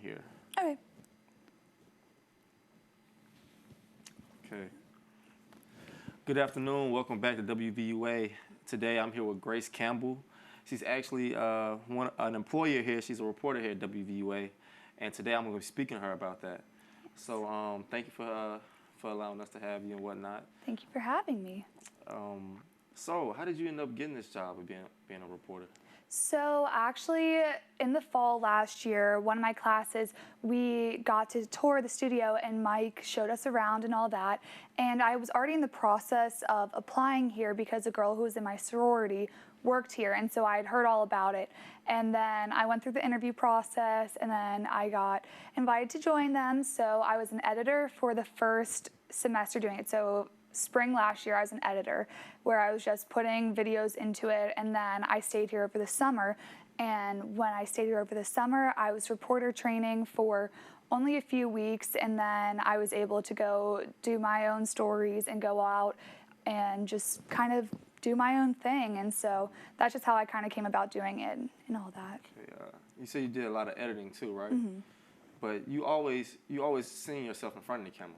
here. Okay. Okay. Good afternoon. Welcome back to WVUA. Today I'm here with Grace Campbell. She's actually an employer here. She's a reporter here at WVUA, and today I'm going to be speaking to her about that. So thank you for allowing us to have you and whatnot. Thank you for having me. So how did you end up getting this job of being a reporter? So actually, in the fall last year, one of my classes, we got to tour the studio and Mike showed us around and all that. And I was already in the process of applying here because a girl who was in my sorority worked here. And so I had heard all about it. And then I went through the interview process and then I got invited to join them. So I was an editor for the first semester doing it. So spring last year, I was an editor where I was just putting videos into it, and then I stayed here over the summer. And when I stayed here over the summer, I was reporter training for only a few weeks, and then I was able to go do my own stories and go out and just kind of do my own thing. And so that's just how I kind of came about doing it and all that. Okay, you said you did a lot of editing too, right? Mm-hmm. But you always seen yourself in front of the camera,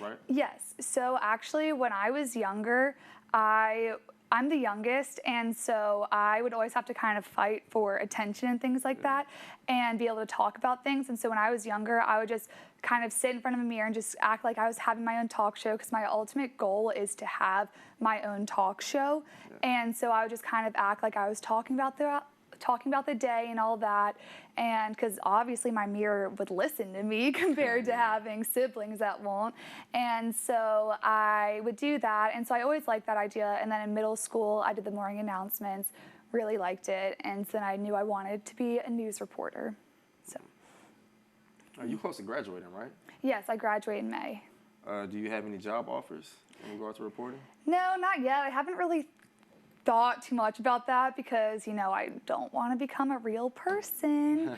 right? Yes. So actually, when I was younger, I'm the youngest, and so I would always have to kind of fight for attention and things like that and be able to talk about things. And so when I was younger, I would just kind of sit in front of a mirror and just act like I was having my own talk show, because my ultimate goal is to have my own talk show. And so I would just kind of act like I was talking about the day and all that, and because obviously my mirror would listen to me compared to having siblings that won't. And so I would do that, and so I always liked that idea. And then in middle school I did the morning announcements, really liked it, and so then I knew I wanted to be a news reporter. So Are you close to graduating, right? yes, I graduate in May. Do you have any job offers in regard to reporting? No, not yet. I haven't really thought too much about that because, you know, I don't want to become a real person.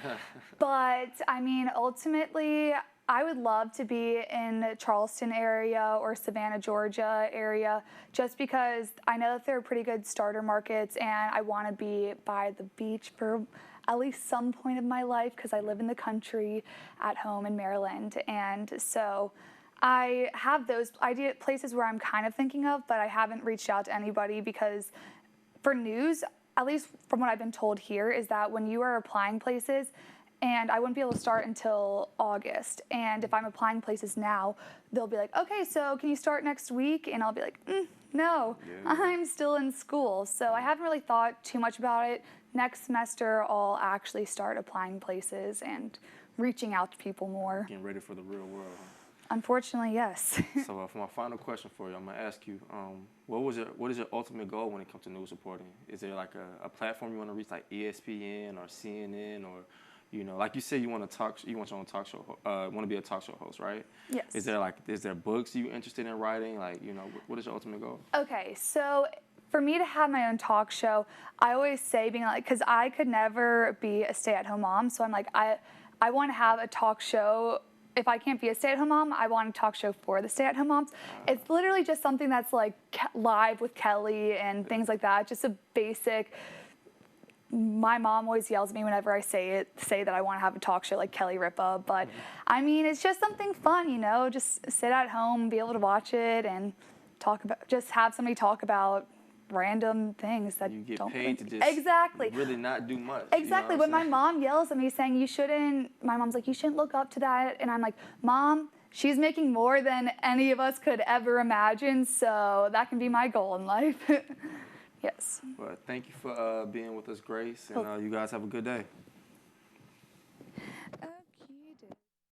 But I mean, ultimately, I would love to be in the Charleston area or Savannah, Georgia area, just because I know that there are pretty good starter markets, and I want to be by the beach for at least some point of my life because I live in the country at home in Maryland. And so I have those places where I'm kind of thinking of, but I haven't reached out to anybody because for news, at least from what I've been told here, is that when you are applying places, and I wouldn't be able to start until August, and if I'm applying places now, they'll be like, okay, so can you start next week? And I'll be like, no, I'm still in school. So I haven't really thought too much about it. Next semester, I'll actually start applying places and reaching out to people more. Getting ready for the real world. Unfortunately, yes. So for my final question for you, I'm gonna ask you, what is your ultimate goal when it comes to news reporting? Is there like a platform you want to reach, like ESPN or CNN, or, you know, like you said, you want your own talk show, want to be a talk show host, right? Yes. Is there books you're interested in writing? Like, you know, what is your ultimate goal? Okay, so for me to have my own talk show, I always say being like, because I could never be a stay-at-home mom, so I'm like, I want to have a talk show. If I can't be a stay-at-home mom, I want a talk show for the stay-at-home moms. It's literally just something that's like live with Kelly and things like that. Just a basic. My mom always yells at me whenever I say that I want to have a talk show like Kelly Ripa. But I mean, it's just something fun, you know. Just sit at home, be able to watch it, and just have somebody talk about random things that you get don't paid to just really not do much. Exactly. You know when my mom yells at me saying my mom's like, you shouldn't look up to that, and I'm like, Mom, she's making more than any of us could ever imagine, so that can be my goal in life. Yes. Well, thank you for being with us, Grace, and you guys have a good day.